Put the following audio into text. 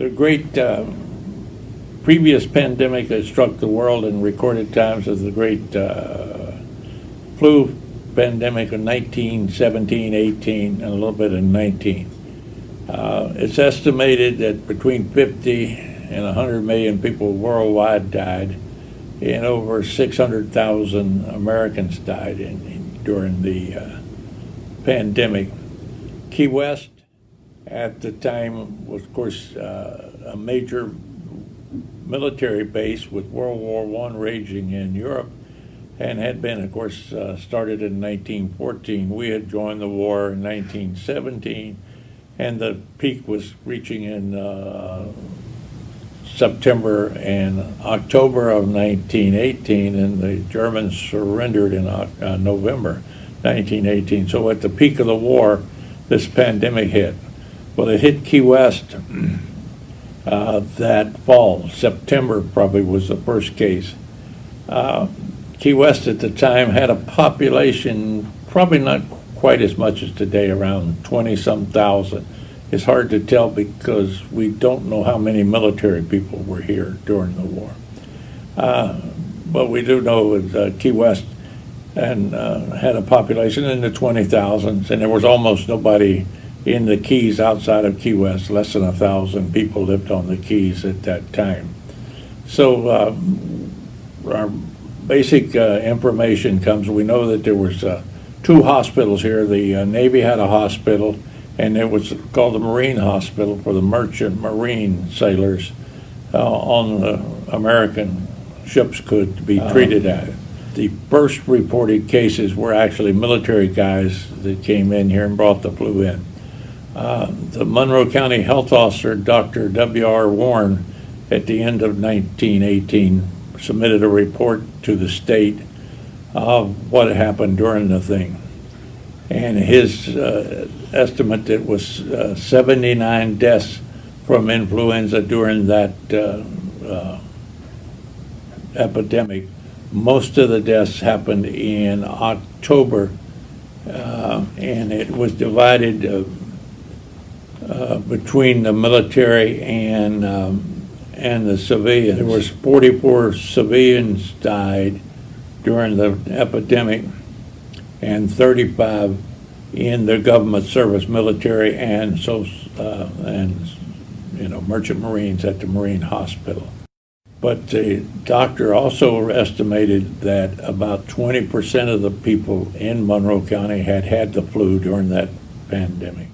The great previous pandemic that struck the world in recorded times is the great flu pandemic of 1917, 18, and a little bit in 19. It's estimated that between 50 and 100 million people worldwide died, and over 600,000 Americans died during the pandemic. Key West at the time was, of course, a major military base with World War I raging in Europe, and had been, of course, started in 1914. We had joined the war in 1917, and the peak was reaching in September and October of 1918, and the Germans surrendered in November 1918. So at the peak of the war, this pandemic hit. Well, it hit Key West that fall. September probably was the first case. Key West at the time had a population probably not quite as much as today, around 20-some thousand. It's hard to tell because we don't know how many military people were here during the war. But we do know that Key West and had a population in the 20,000s, and there was almost nobody in the Keys outside of Key West. Less than 1,000 people lived on the Keys at that time. So our basic information comes, we know that there was 2 hospitals here. The Navy had a hospital, and it was called the Marine Hospital for the merchant marine sailors on the American ships could be treated at it. The first reported cases were actually military guys that came in here and brought the flu in. The Monroe County Health Officer, Dr. W.R. Warren, at the end of 1918, submitted a report to the state of what happened during the thing. And his estimate, it was 79 deaths from influenza during that epidemic. Most of the deaths happened in October, and it was divided between the military and the civilians. There was 44 civilians died during the epidemic, and 35 in the government service, military and merchant marines at the Marine Hospital. But the doctor also estimated that about 20% of the people in Monroe County had had the flu during that pandemic.